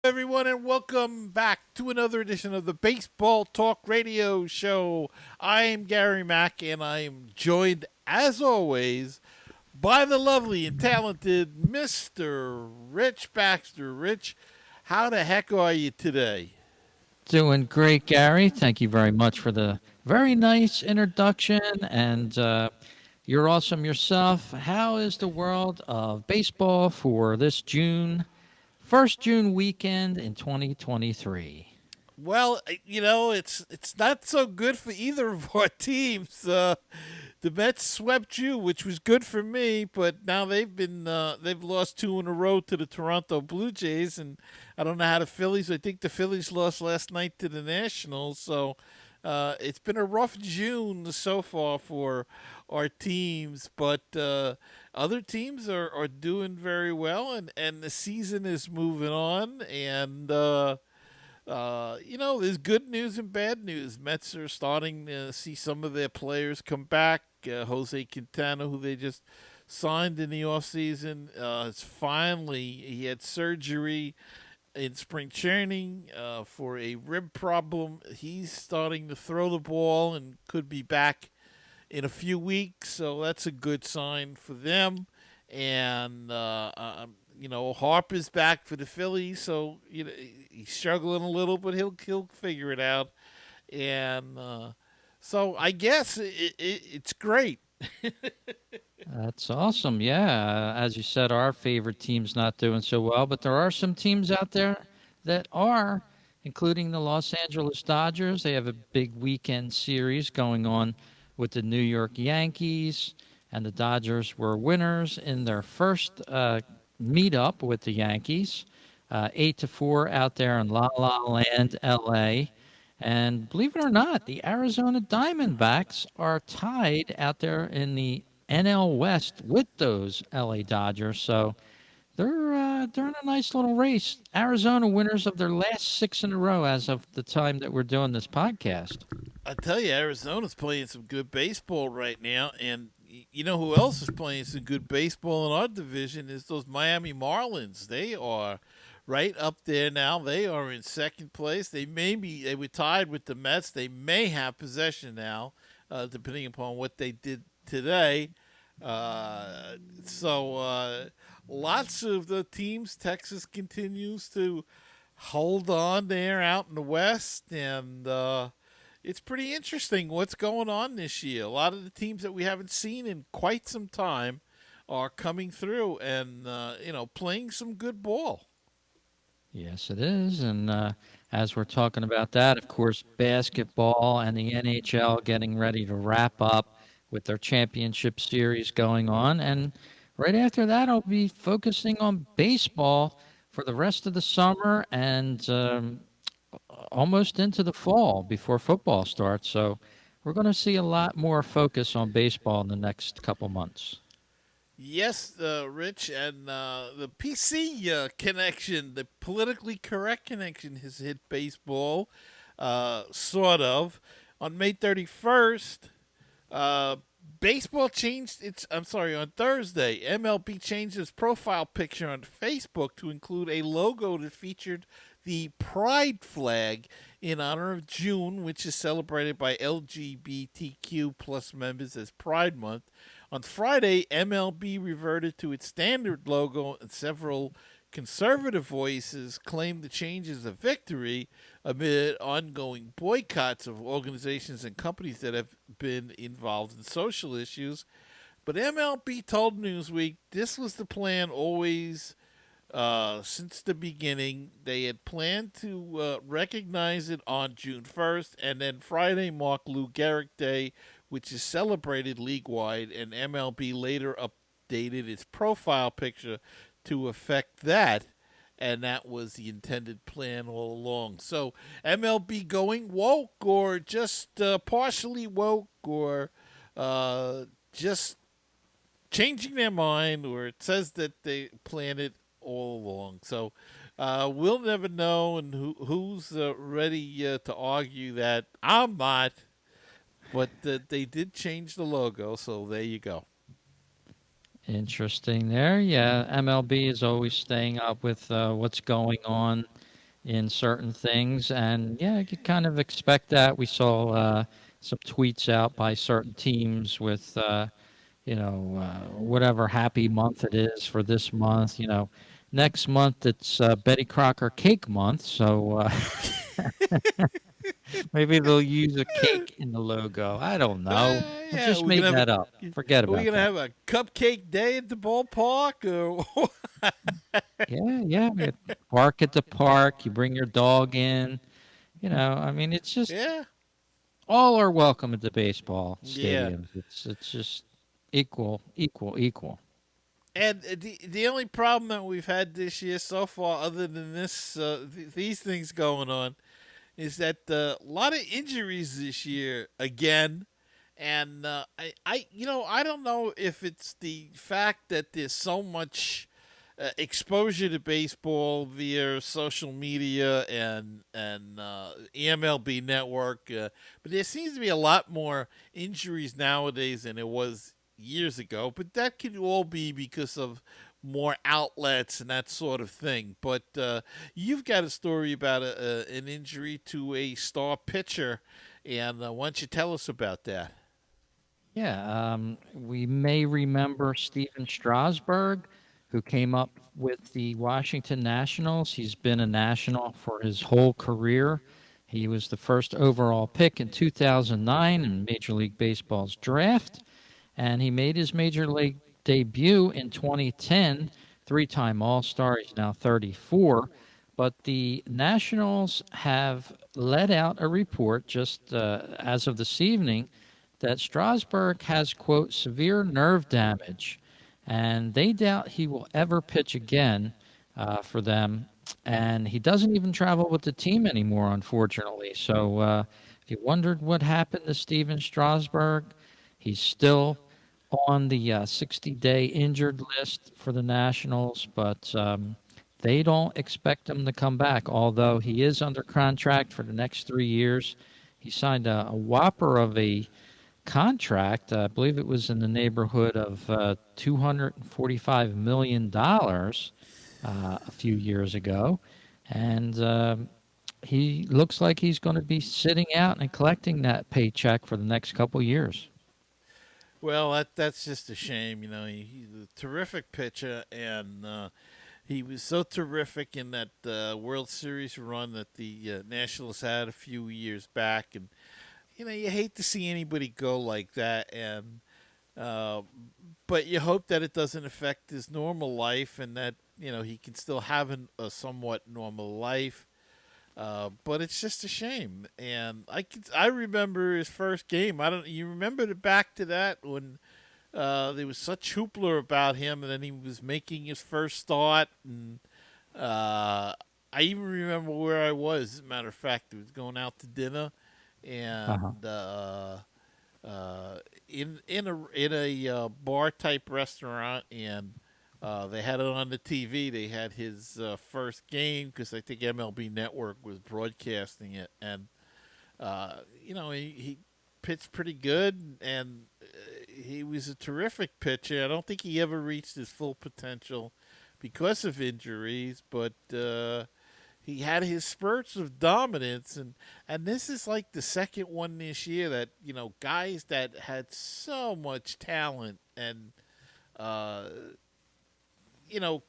Everyone, and welcome back to another edition of the Baseball Talk Radio Show. I am Gary Mack, and I am joined, as always, by the lovely and talented Mr. Rich Baxter. Rich, how the heck are you today? Doing great, Gary. Thank you very much for the very nice introduction. And you're awesome yourself. How is the world of baseball for this first June weekend in 2023? Well, it's not so good for either of our teams. The Mets swept you, which was good for me, but now they've lost two in a row to the Toronto Blue Jays, and I don't know how the Phillies. I think the Phillies lost last night to the Nationals, so it's been a rough June so far for our teams, but other teams are doing very well, and the season is moving on, and there's good news and bad news. Mets are starting to see some of their players come back. Jose Quintana, who they just signed in the offseason, he had surgery in spring training for a rib problem. He's starting to throw the ball and could be back in a few weeks, so that's a good sign for them. And Harper's back for the Phillies, so he's struggling a little, but he'll figure it out. And so I guess it's great. That's awesome. Yeah. As you said, our favorite team's not doing so well, but there are some teams out there that are, including the Los Angeles Dodgers. They have a big weekend series going on with the New York Yankees, and the Dodgers were winners in their first meetup with the Yankees, 8-4 out there in La La Land, L.A. And believe it or not, the Arizona Diamondbacks are tied out there in the NL West with those LA Dodgers. So they're in a nice little race. Arizona winners of their last six in a row as of the time that we're doing this podcast. I tell you, Arizona's playing some good baseball right now, and you know who else is playing some good baseball in our division is those Miami Marlins. They are right up there now. They are in second place. They were tied with the Mets. They may have possession now, depending upon what they did today. Lots of the teams. Texas continues to hold on there out in the West, and it's pretty interesting what's going on this year. A lot of the teams that we haven't seen in quite some time are coming through and playing some good ball. Yes, it is. And as we're talking about that, of course, basketball and the NHL getting ready to wrap up with their championship series going on. And right after that, I'll be focusing on baseball for the rest of the summer and almost into the fall before football starts. So we're going to see a lot more focus on baseball in the next couple months. Yes, Rich, and the PC connection, the politically correct connection, has hit baseball, sort of. On May 31st, Uh, baseball changed its. I'm sorry, on Thursday, MLB changed its profile picture on Facebook to include a logo that featured the pride flag in honor of June, which is celebrated by LGBTQ plus members as Pride Month. On Friday, MLB reverted to its standard logo, and several conservative voices claimed the change as a victory amid ongoing boycotts of organizations and companies that have been involved in social issues. But MLB told Newsweek this was the plan always since the beginning. They had planned to recognize it on June 1st, and then Friday marked Lou Gehrig Day, which is celebrated league wide, and MLB later updated its profile picture to affect that. And that was the intended plan all along. So, MLB going woke, or just partially woke, or just changing their mind, or it says that they planned it all along. So we'll never know, and who's ready to argue that. I'm not, but they did change the logo, so there you go. Interesting there. Yeah, MLB is always staying up with what's going on in certain things. And yeah, you kind of expect that. We saw some tweets out by certain teams with, whatever happy month it is for this month. Next month it's Betty Crocker Cake Month. So maybe they'll use a cake in the logo. I don't know. I Yeah, just made that up. Forget are we about gonna that. have a cupcake day at the ballpark? Or Yeah, yeah. We park at the park. You bring your dog in. I mean, it's just yeah, all are welcome at the baseball yeah. stadiums. It's just equal, equal, equal. And the only problem that we've had this year so far, other than this these things going on, is that a lot of injuries this year again. And I don't know if it's the fact that there's so much exposure to baseball via social media and MLB Network, but there seems to be a lot more injuries nowadays than it was years ago. But that could all be because of more outlets and that sort of thing. But you've got a story about an injury to a star pitcher, and why don't you tell us about that? Yeah, we may remember Steven Strasburg, who came up with the Washington Nationals. He's been a National for his whole career. He was the first overall pick in 2009 in Major League Baseball's draft, and he made his Major League debut in 2010. Three-time All-Star. He's now 34. But the Nationals have let out a report just as of this evening that Strasburg has, quote, severe nerve damage, and they doubt he will ever pitch again for them. And he doesn't even travel with the team anymore, unfortunately. So if you wondered what happened to Steven Strasburg, he's still on the 60-day injured list for the Nationals, but they don't expect him to come back, although he is under contract for the next 3 years. He signed a whopper of a contract. I believe it was in the neighborhood of $245 million a few years ago. And he looks like he's going to be sitting out and collecting that paycheck for the next couple years. Well, that's just a shame. He's a terrific pitcher, and he was so terrific in that World Series run that the Nationals had a few years back. And you hate to see anybody go like that, and uh, but you hope that it doesn't affect his normal life, and that he can still have a somewhat normal life. But it's just a shame, and I remember his first game. I don't you remember the back to that when there was such hoopla about him, and then he was making his first start, and uh, I even remember where I was. As a matter of fact, I was going out to dinner, Uh-huh. and uh, in a bar type restaurant, and they had it on the TV. They had his first game because I think MLB Network was broadcasting it, and he pitched pretty good, and he was a terrific pitcher. I don't think he ever reached his full potential because of injuries, but he had his spurts of dominance, and this is like the second one this year that guys that had so much talent and uh,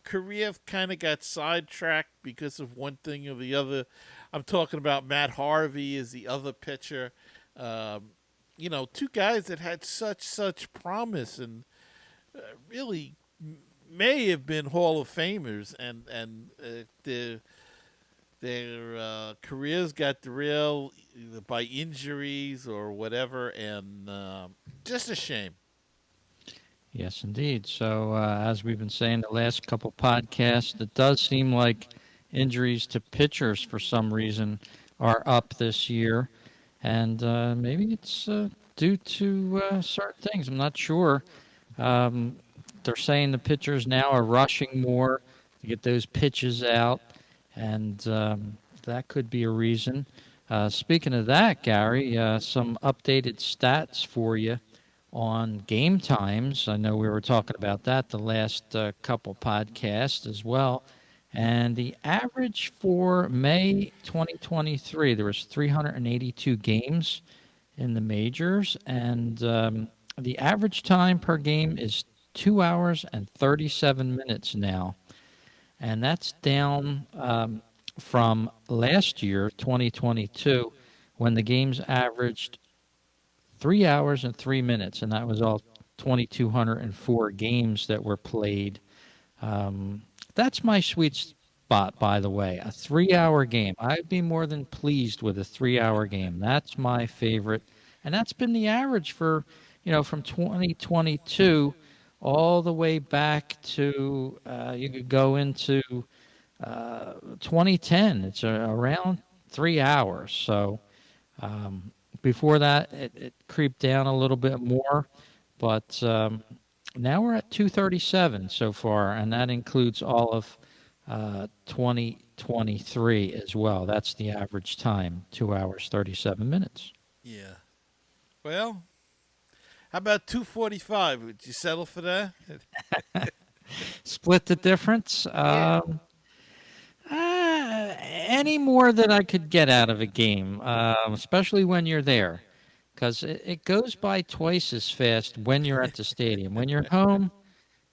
Korea kind of got sidetracked because of one thing or the other. I'm talking about Matt Harvey as the other pitcher. Um, two guys that had such promise and really may have been Hall of Famers, and their careers got derailed either by injuries or whatever, and just a shame. Yes, indeed. So, as we've been saying the last couple podcasts, it does seem like injuries to pitchers for some reason are up this year. And maybe it's due to certain things. I'm not sure. Um, they're saying the pitchers now are rushing more to get those pitches out, and that could be a reason. Speaking of that, Gary, some updated stats for you on game times. I know we were talking about that the last couple podcasts as well. And the average for May 2023, there was 382 games in the majors, and the average time per game is 2 hours and 37 minutes now, and that's down from last year, 2022, when the games averaged 3 hours and 3 minutes, and that was all 2,204 games that were played. That's my sweet spot, by the way. A 3 hour game. I'd be more than pleased with a 3 hour game. That's my favorite. And that's been the average for, from 2022 all the way back to, you could go into 2010. It's around 3 hours. So before that, it creeped down a little bit more. But now we're at 237 so far, and that includes all of 2023 as well. That's the average time, 2 hours, 37 minutes. Yeah. Well, how about 245? Would you settle for that? Split the difference. Yeah. Any more that I could get out of a game, especially when you're there, because it goes by twice as fast when you're at the stadium. When you're home,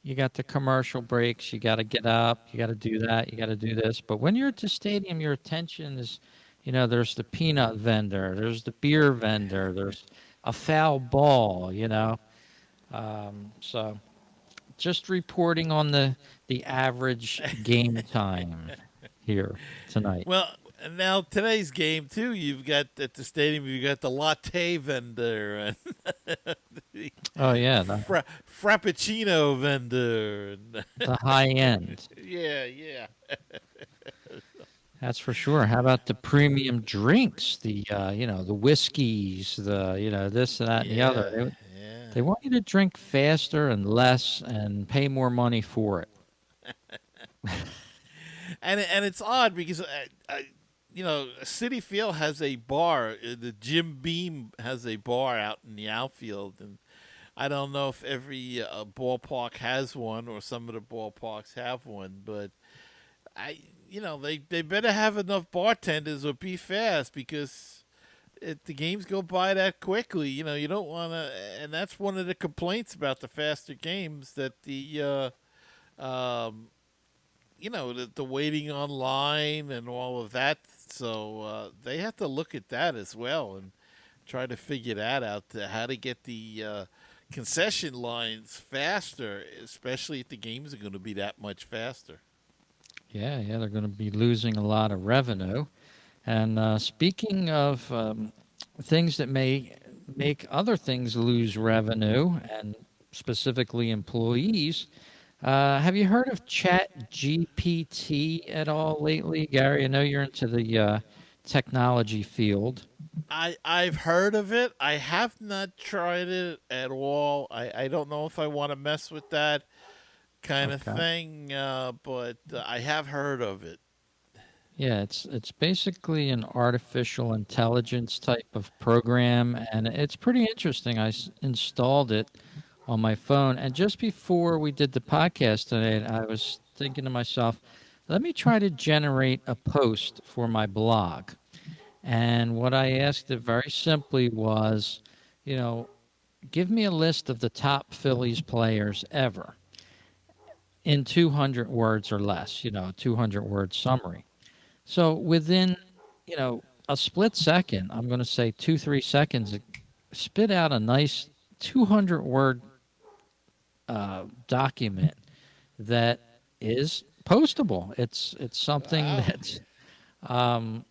you got the commercial breaks. You got to get up. You got to do that. You got to do this. But when you're at the stadium, your attention is, there's the peanut vendor, there's the beer vendor, there's a foul ball. So just reporting on the average game time here tonight. Well, and now today's game too. You've got at the stadium. You got the latte vendor and the Oh yeah, frappuccino vendor. And the high end. yeah, yeah, That's for sure. How about the premium drinks? The whiskeys, this and that and the other. yeah, They yeah. want you to drink faster and less and pay more money for it. And it's odd because City Field has a bar. The Jim Beam has a bar out in the outfield, and I don't know if every ballpark has one or some of the ballparks have one, but they better have enough bartenders or be fast because the games go by that quickly. You don't want to, and that's one of the complaints about the faster games that the waiting online and all of that. So they have to look at that as well and try to figure that out, how to get the concession lines faster, especially if the games are going to be that much faster. Yeah, yeah, they're going to be losing a lot of revenue. And speaking of things that may make other things lose revenue, and specifically employees, have you heard of Chat GPT at all lately, Gary? I know you're into the technology field. I've heard of it. I have not tried it at all. I don't know if I want to mess with that kind of Okay. thing, but I have heard of it. Yeah, it's basically an artificial intelligence type of program, and it's pretty interesting. Installed it on my phone, and just before we did the podcast today, I was thinking to myself, let me try to generate a post for my blog. And what I asked it very simply was, you know, give me a list of the top Phillies players ever in 200 words or less, 200 word summary. So within, a split second, I'm going to say 2, 3 seconds, it spit out a nice 200 word document that is postable. It's something Wow. that um,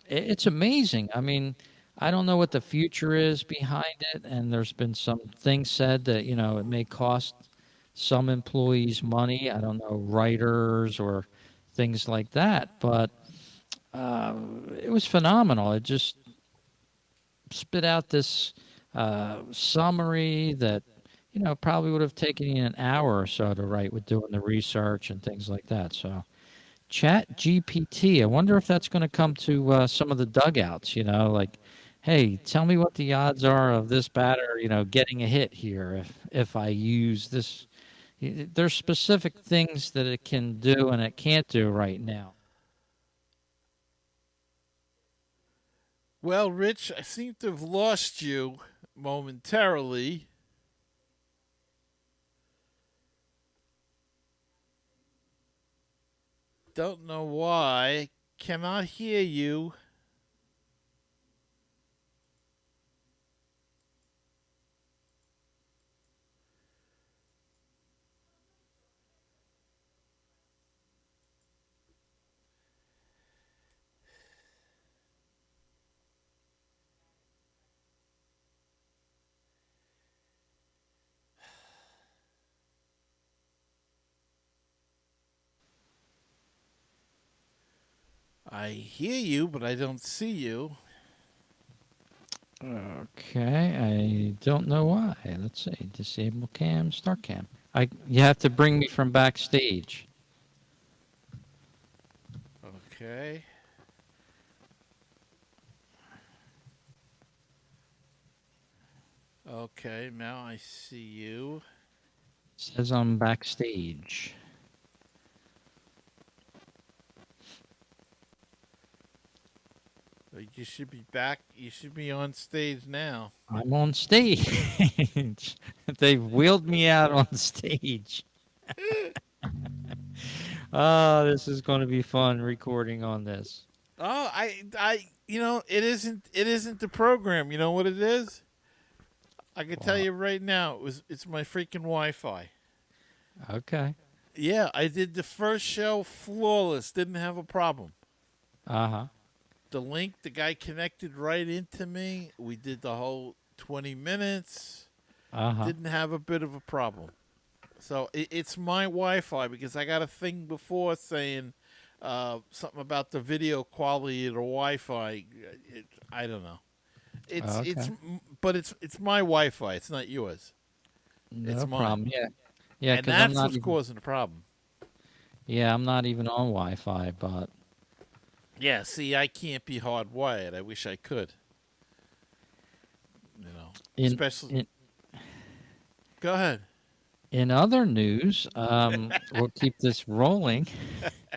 it's amazing. I mean, I don't know what the future is behind it, and there's been some things said that it may cost some employees money. I don't know, writers or things like that, but uh, it was phenomenal. It just spit out this summary that probably would have taken you an hour or so to write with doing the research and things like that. So Chat GPT. I wonder if that's going to come to some of the dugouts. Like, hey, tell me what the odds are of this batter, getting a hit here if I use this, There's specific things that it can do and it can't do right now. Well, Rich, I seem to have lost you momentarily. Don't know why. Cannot hear you. I hear you, but I don't see you. Okay, I don't know why. Let's see. Disable cam, start cam. You have to bring me from backstage. Okay. Okay, now I see you. Says I'm backstage. You should be back. You should be on stage now. I'm on stage. They've wheeled me out on stage. Oh, this is going to be fun recording on this. Oh, it isn't. It isn't the program. You know what it is? I can tell Wow. you right now. It's my freaking Wi-Fi. Okay. Yeah, I did the first show flawless. Didn't have a problem. Uh huh. The link, the guy connected right into me. We did the whole 20 minutes. Uh huh. Didn't have a bit of a problem. So it's my Wi-Fi because I got a thing before saying something about the video quality of the Wi-Fi. I don't know. Okay. But it's my Wi-Fi. It's not yours. It's No mine, problem. Yeah. Yeah, and because I'm that's not what's even. causing the problem. Yeah, I'm not even on Wi-Fi, but Yeah. See, I can't be hardwired. I wish I could. You know, in especially. in Go ahead. in other news, we'll keep this rolling.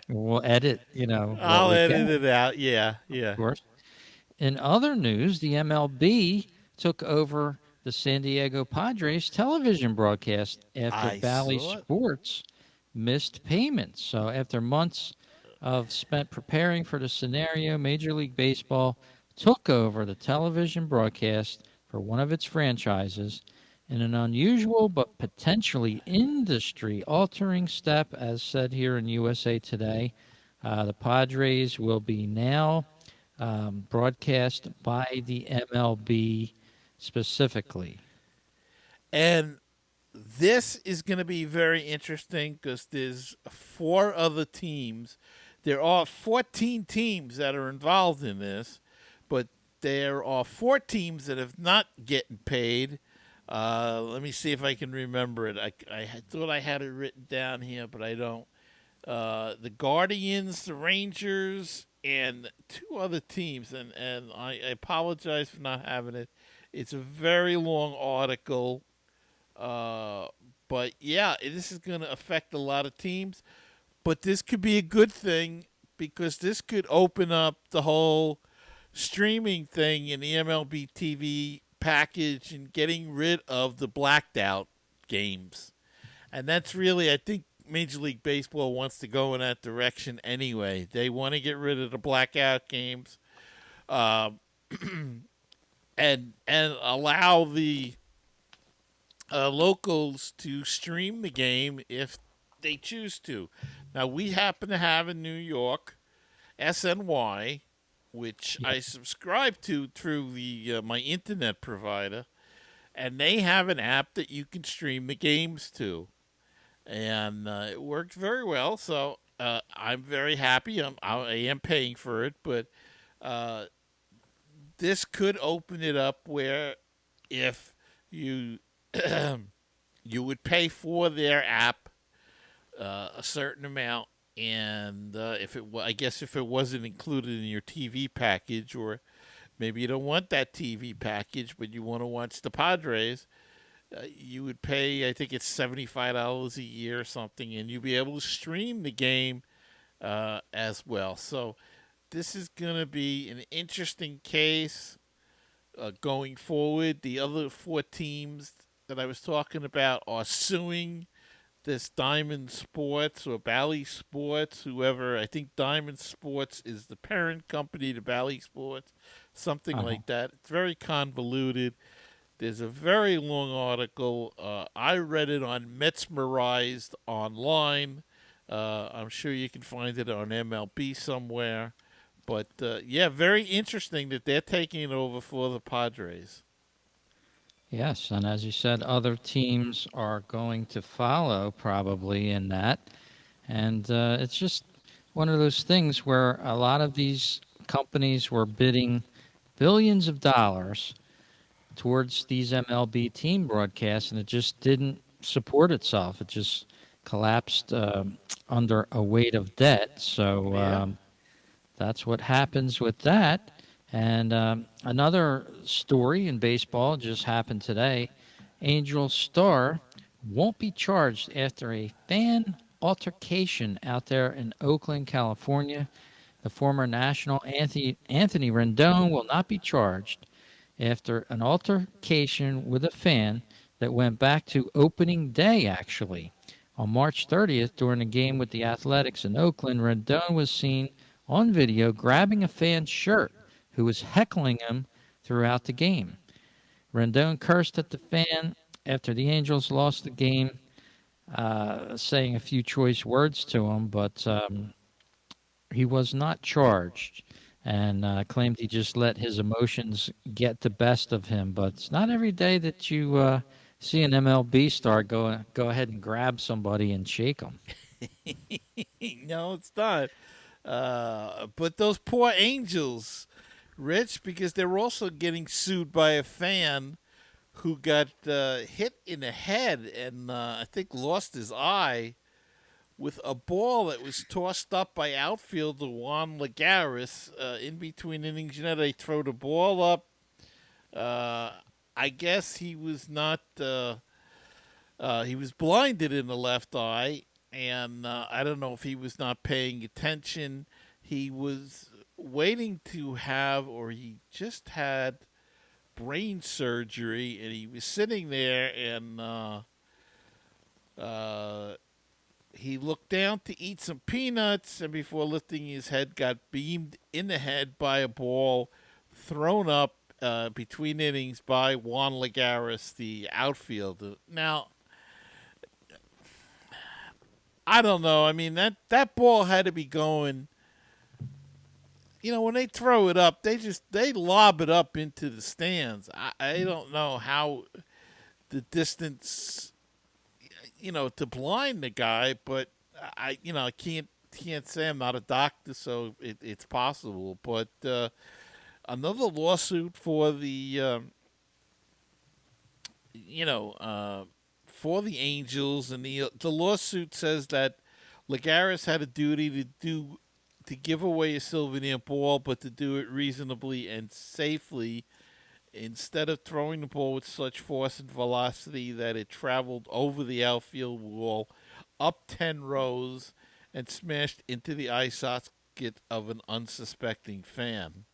We'll edit, what I'll we edit can, it out. Yeah. of Yeah. course. In other news, the MLB took over the San Diego Padres television broadcast after I Bally saw it. Sports missed payments. So, after months of spent preparing for the scenario, Major League Baseball took over the television broadcast for one of its franchises in an unusual but potentially industry altering step, as said here in USA Today. The Padres will be now broadcast by the MLB specifically. And this is going to be very interesting because there's four other teams. There are 14 teams that are involved in this, but there are four teams that have not getting paid. Let me see if I can remember it. I thought I had it written down here, but I don't. The Guardians, the Rangers, and two other teams. And I apologize for not having it. It's a very long article. Uh, but yeah, this is going to affect a lot of teams. But this could be a good thing because this could open up the whole streaming thing in the MLB TV package and getting rid of the blacked out games. And that's really, I think, Major League Baseball wants to go in that direction anyway. They want to get rid of the blackout games, um, and allow the locals to stream the game if they choose to. Now we happen to have in New York SNY, which Yeah. I subscribe to through the my internet provider, and they have an app that you can stream the games to, and it works very well. So I'm very happy. I am paying for it, but uh, this could open it up where if you you would pay for their app a certain amount, and I guess if it wasn't included in your TV package, or maybe you don't want that TV package, but you want to watch the Padres, you would pay, I think it's $75 a year or something, and you'd be able to stream the game as well. So this is going to be an interesting case going forward. The other four teams that I was talking about are suing this Diamond Sports or Bally Sports, whoever. I think Diamond Sports is the parent company to Bally Sports, something Uh-huh. like that. It's very convoluted. There's a very long article. I read it on Mesmerized online. I'm sure you can find it on MLB somewhere. But yeah, very interesting that they're taking it over for the Padres. Yes, and as you said, other teams are going to follow probably in that. And it's just one of those things where a lot of these companies were bidding billions of dollars towards these MLB team broadcasts, and it just didn't support itself. It just collapsed under a weight of debt. So Yeah. that's what happens with that. And another story in baseball just happened today. Angel Star won't be charged after a fan altercation out there in Oakland, California. The former national Anthony Rendon will not be charged after an altercation with a fan that went back to opening day, actually. On March 30th, during a game with the Athletics in Oakland, Rendon was seen on video grabbing a fan's shirt who was heckling him throughout the game. Rendon cursed at the fan after the Angels lost the game, saying a few choice words to him, but he was not charged and claimed he just let his emotions get the best of him. But it's not every day that you see an MLB star go ahead and grab somebody and shake them. No, it's not. But those poor Angels, Rich, because they're also getting sued by a fan who got hit in the head and I think lost his eye with a ball that was tossed up by outfielder Juan Lagares in between innings. You know, they throw the ball up. Uh, I guess he was not. He was blinded in the left eye, and I don't know if he was not paying attention. He was waiting to have, or he just had brain surgery, and he was sitting there, and uh, he looked down to eat some peanuts, and before lifting his head, got beamed in the head by a ball thrown up between innings by Juan Lagares, the outfielder. Now, I don't know. I mean, that ball had to be going. You know, when they throw it up, they lob it up into the stands. I don't know how the distance, to blind the guy, but I can't say I'm not a doctor, so it's possible. But another lawsuit for you know, for the Angels, and the lawsuit says that Lagares had a duty to give away a souvenir ball, but to do it reasonably and safely. Instead of throwing the ball with such force and velocity that it traveled over the outfield wall, up 10 rows, and smashed into the eye socket of an unsuspecting fan.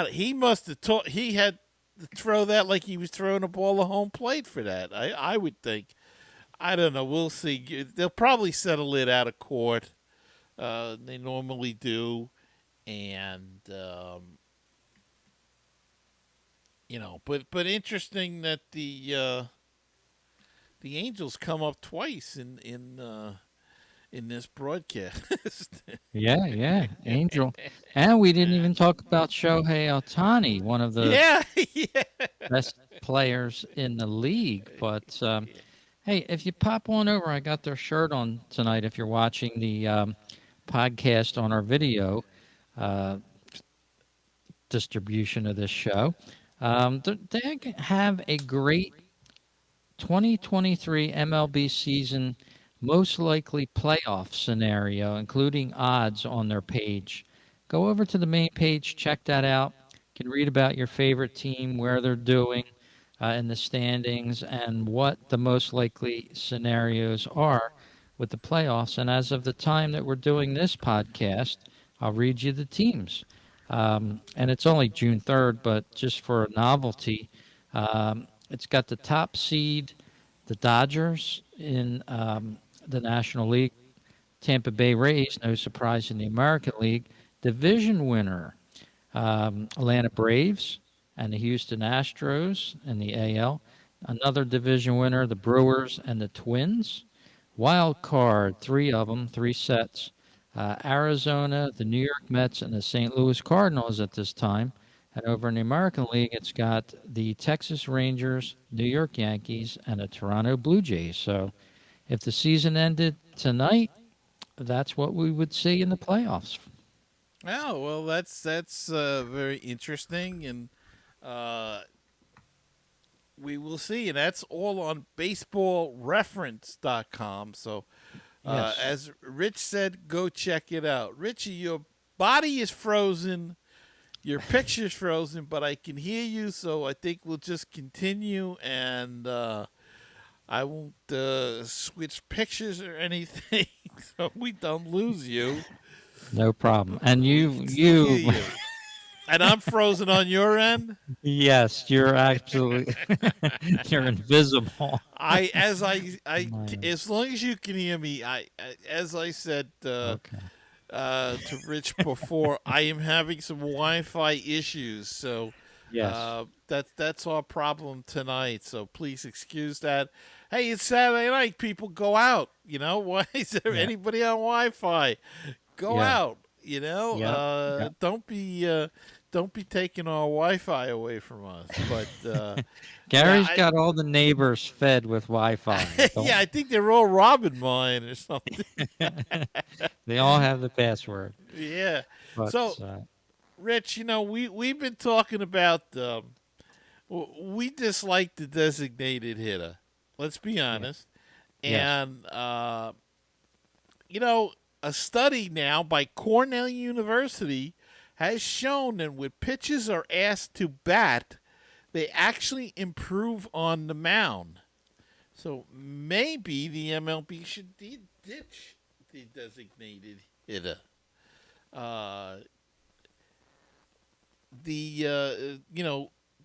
He must have taught. He had to throw that like he was throwing a ball to home plate for that. I would think. I don't know. We'll see. They'll probably settle it out of court. They normally do, and but interesting that the Angels come up twice in this broadcast. Yeah, yeah, Angel. And we didn't even talk about Shohei Ohtani, one of the Yeah, yeah. best players in the league. But hey, if you pop on over, I got their shirt on tonight. If you're watching the podcast on our video uh, distribution of this show, they have a great 2023 MLB season, most likely playoff scenario, including odds on their page. Go over to the main page, check that out. You can read about your favorite team, where they're doing. in the standings and what the most likely scenarios are with the playoffs. And as of the time that we're doing this podcast, I'll read you the teams. And it's only June 3rd, but just for a novelty, it's got the top seed, the Dodgers in the National League, Tampa Bay Rays, no surprise in the American League, division winner, Atlanta Braves, and the Houston Astros in the AL. Another division winner, the Brewers and the Twins. Wild card, three of them, three sets. Arizona, the New York Mets, and the St. Louis Cardinals at this time. And over in the American League, it's got the Texas Rangers, New York Yankees, and the Toronto Blue Jays. So if the season ended tonight, that's what we would see in the playoffs. Oh, well, that's very interesting, and uh, we will see. And that's all on baseballreference.com. So, Yes. as Rich said, go check it out. Richie, your body is frozen, your picture's frozen, but I can hear you, so I think we'll just continue, and I won't switch pictures or anything, so we don't lose you. No problem. And We you, can still hear you, you. And I'm frozen on your end. yes, you're absolutely, you're invisible. My, As long as you can hear me, as I said okay. to Rich before, I am having some Wi-Fi issues, so Yes. that's our problem tonight. So please excuse that. Hey, it's Saturday night. People go out. Why is there Yeah. anybody on Wi-Fi? Go Yeah. out. Yep. Yep. Don't be taking our Wi-Fi away from us. But yeah, Gary's got all the neighbors fed with Wi-Fi. yeah, Don't I think they're all robbing mine or something. they all have the password? Yeah. But So, Rich, we've been talking about we dislike the designated hitter. Let's be yeah. honest. Yes. And you know, a study now by Cornell University has shown that when pitchers are asked to bat, they actually improve on the mound. So maybe the MLB should ditch the designated hitter. Uh,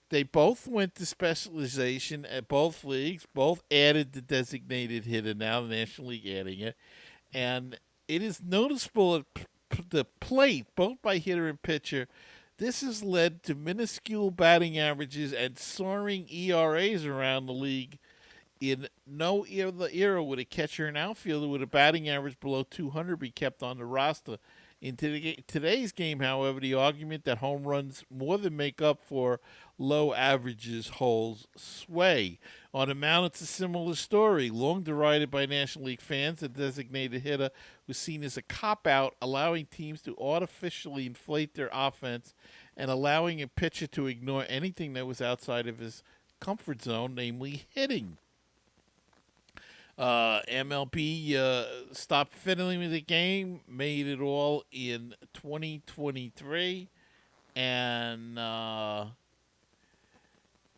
they both went to specialization at both leagues. Both added the designated hitter. Now the National League adding it, and it is noticeable at the plate, both by hitter and pitcher. This has led to minuscule batting averages and soaring ERAs around the league. In no era would a catcher and outfielder with a batting average below 200 be kept on the roster. In today's game, however, the argument that home runs more than make up for low averages holds sway. On the mound, it's a similar story. Long derided by National League fans, the designated hitter was seen as a cop out, allowing teams to artificially inflate their offense and allowing a pitcher to ignore anything that was outside of his comfort zone, namely hitting. MLB stopped fiddling with the game, made it all in 2023, and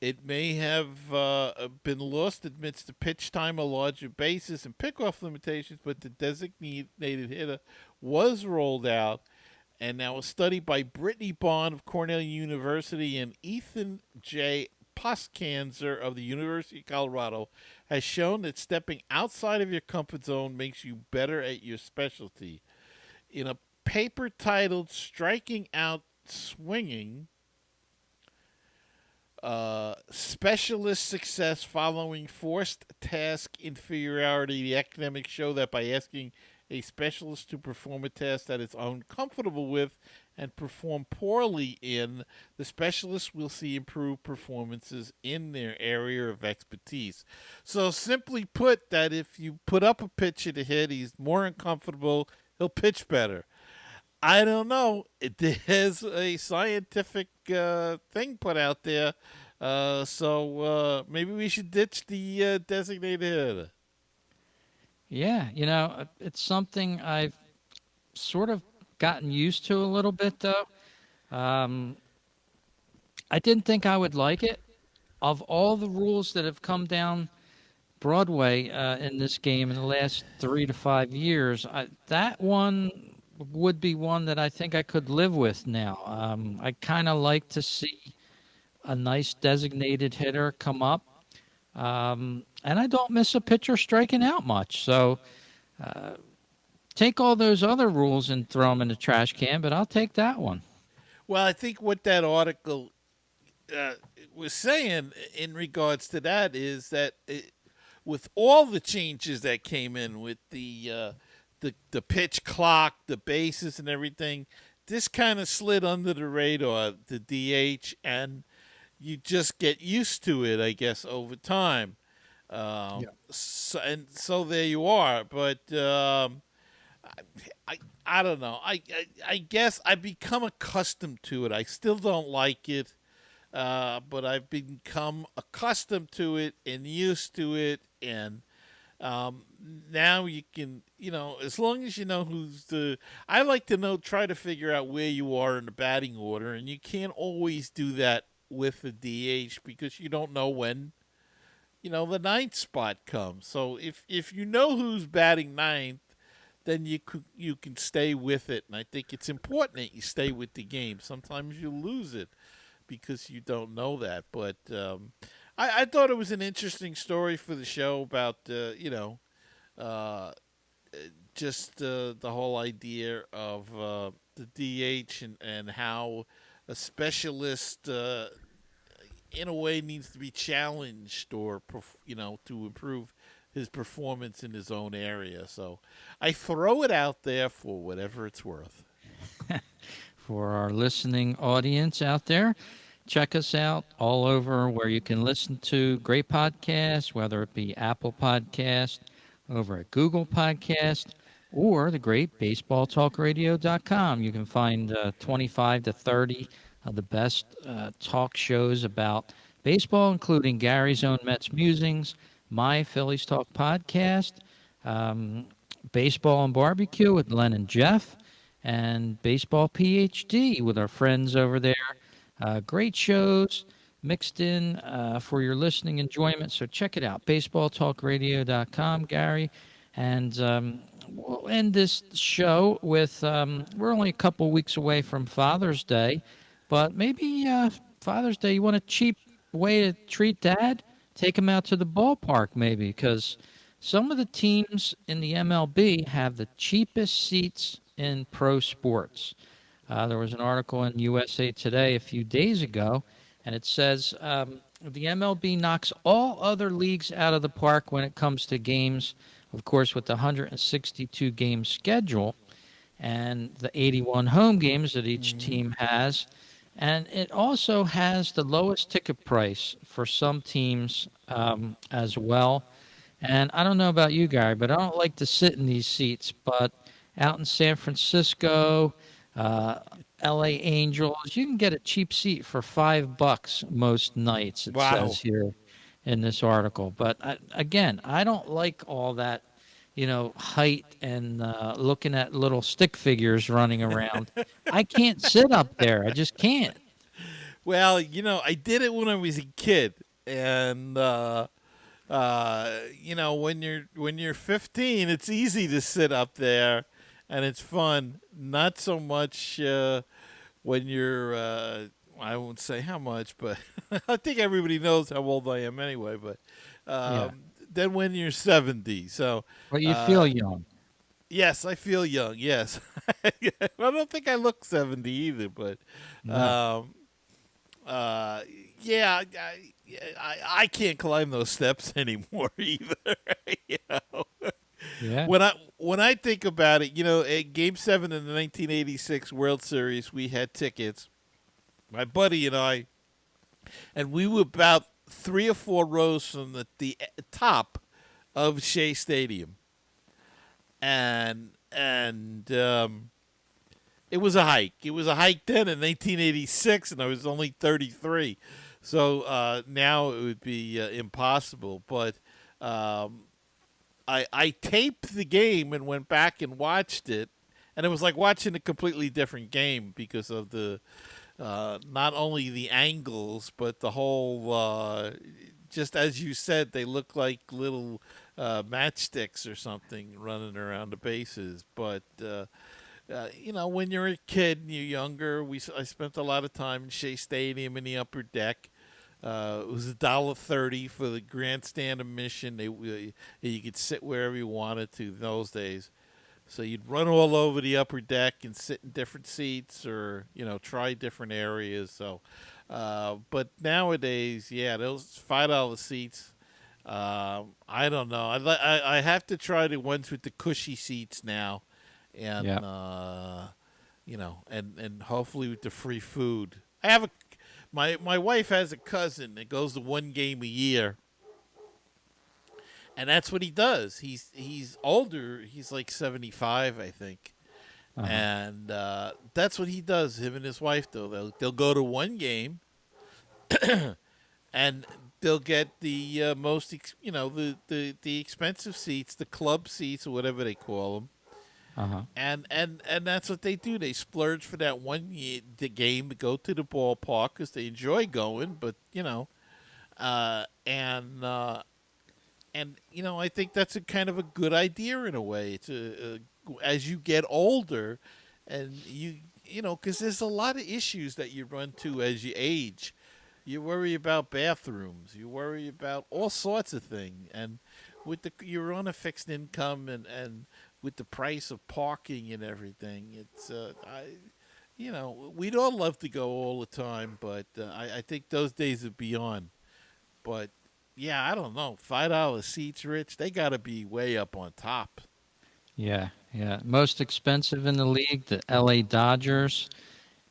it may have been lost amidst the pitch time, a larger basis, and pickoff limitations, but the designated hitter was rolled out. And now a study by Brittany Bond of Cornell University and Ethan J. Poskanzer of the University of Colorado has shown that stepping outside of your comfort zone makes you better at your specialty. In a paper titled Striking Out Swinging, specialist success following forced task inferiority, the academics show that by asking a specialist to perform a task that it's uncomfortable with and perform poorly in, the specialist will see improved performances in their area of expertise. So simply put, that if you put up a pitcher to hit, he's more uncomfortable, he'll pitch better. I don't know. There's a scientific thing put out there, so maybe we should ditch the designated hitter. Yeah. It's something I've sort of gotten used to a little bit, though. Um, I didn't think I would like it. of all the rules that have come down Broadway in this game in the last 3 to 5 years, that one would be one that I think I could live with now. I kind of like to see a nice designated hitter come up, and I don't miss a pitcher striking out much. So take all those other rules and throw them in the trash can, but I'll take that one. Well, I think what that article uh, was saying in regards to that is that with all the changes that came in with the pitch clock, the bases, and everything, this kind of slid under the radar, the DH, and you just get used to it, I guess, over time. So there you are. But I don't know. I guess I become accustomed to it. I still don't like it, but I've become accustomed to it and used to it, and um, now you can, as long as you know who's the. I like to know, try to figure out where you are in the batting order, and you can't always do that with the DH because you don't know when the ninth spot comes. So if you know who's batting ninth, then you can stay with it. And I think it's important that you stay with the game. Sometimes you lose it because you don't know that. But I thought it was an interesting story for the show about uh, just the whole idea of the DH and how a specialist in a way needs to be challenged or to improve his performance in his own area. So I throw it out there for whatever it's worth. For our listening audience out there, check us out all over where you can listen to great podcasts, whether it be Apple Podcast, over at Google Podcast, or the great baseballtalkradio.com. You can find 25 to 30 of the best talk shows about baseball, including Gary's Own Mets Musings, my Phillies Talk podcast, um, Baseball and Barbecue with Len and Jeff, and Baseball PhD with our friends over there. Great shows mixed in for your listening enjoyment. So check it out, baseballtalkradio.com, Gary. And we'll end this show with we're only a couple weeks away from Father's Day, but maybe Father's Day, you want a cheap way to treat dad? Take him out to the ballpark, maybe, because some of the teams in the MLB have the cheapest seats in pro sports. There was an article in USA Today a few days ago, and it says the MLB knocks all other leagues out of the park when it comes to games, of course, with the 162 game schedule and the 81 home games that each team has. And it also has the lowest ticket price for some teams as well. And I don't know about you, Gary, but I don't like to sit in these seats. But out in San Francisco, uh, L.A. Angels, you can get a cheap seat for $5 most nights. It Wow. says here in this article. But again, I don't like all that, height and looking at little stick figures running around. I can't sit up there. I just can't. Well, I did it when I was a kid, and when you're 15, it's easy to sit up there, and it's fun. Not so much when you're. I won't say how much, but I think everybody knows how old I am anyway. But Yeah. then when you're 70, so But you uh, feel young. yes, I feel young. Yes, I don't think I look 70 either, but No. um, uh, yeah, I can't climb those steps anymore either. you know, Yeah. when I think about it, at Game 7 in the 1986 World Series, we had tickets. My buddy and I, and we were about 3 or 4 rows from the top of Shea Stadium, and it was a hike. It was a hike then in 1986, and I was only 33. So now it would be impossible. But um, I taped the game and went back and watched it, and it was like watching a completely different game because of not only the angles, but the whole. Just as you said, they look like little matchsticks or something running around the bases. But when you're a kid and you're younger, I spent a lot of time in Shea Stadium in the upper deck. It was $1.30 for the grandstand admission. You could sit wherever you wanted to in those days. So you'd run all over the upper deck and sit in different seats, or try different areas. So, but nowadays, yeah, those $5 seats. I don't know. I have to try the ones with the cushy seats now, and Yeah. and hopefully with the free food. I have a my wife has a cousin that goes to one game a year, and that's what he does. He's older. He's like 75, I think, Uh-huh. and that's what he does. Him and his wife, though, they'll go to one game, and they'll get the most, the expensive seats, the club seats or whatever they call them. Uh-huh. And that's what they do. They splurge for that the game to go to the ballpark because they enjoy going. But uh, and uh, I think that's a kind of a good idea in a way. As you get older, and because there's a lot of issues that you run to as you age. You worry about bathrooms. You worry about all sorts of things, and you're on a fixed income, and with the price of parking and everything, it's we'd all love to go all the time, but I think those days are beyond. But yeah, I don't know. $5 seats, Rich. They got to be way up on top. Yeah. Yeah. Most expensive in the league, the LA Dodgers,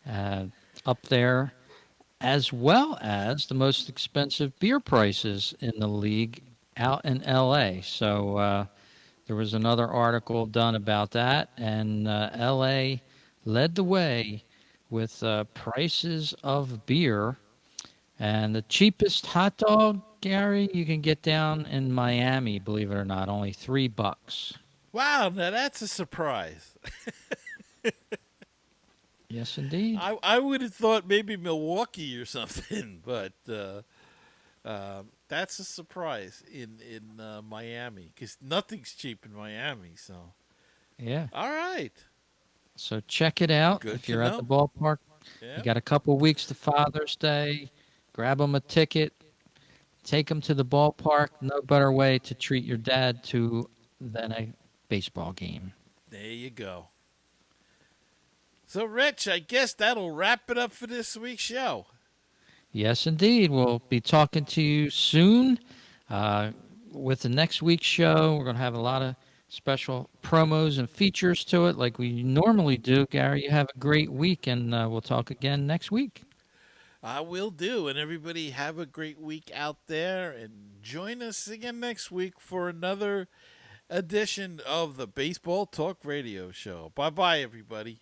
uh, up there, as well as the most expensive beer prices in the league out in LA. So there was another article done about that, and LA led the way with prices of beer. And the cheapest hot dog, Gary, you can get down in Miami, believe it or not, only $3. Wow, now that's a surprise. Yes, indeed. I would have thought maybe Milwaukee or something, but that's a surprise in Miami because nothing's cheap in Miami. So, Yeah. all right, So check it out good if to you're at the know. ballpark. You Yeah. got a couple weeks to Father's Day. Grab them a ticket. Take them to the ballpark. No better way to treat your dad to than a baseball game. There you go. So, Rich, I guess that'll wrap it up for this week's show. Yes, indeed. We'll be talking to you soon uh, with the next week's show. We're going to have a lot of special promos and features to it like we normally do. Gary, you have a great week, and we'll talk again next week. I will do. And everybody have a great week out there. And join us again next week for another edition of the Baseball Talk Radio Show. Bye bye, everybody.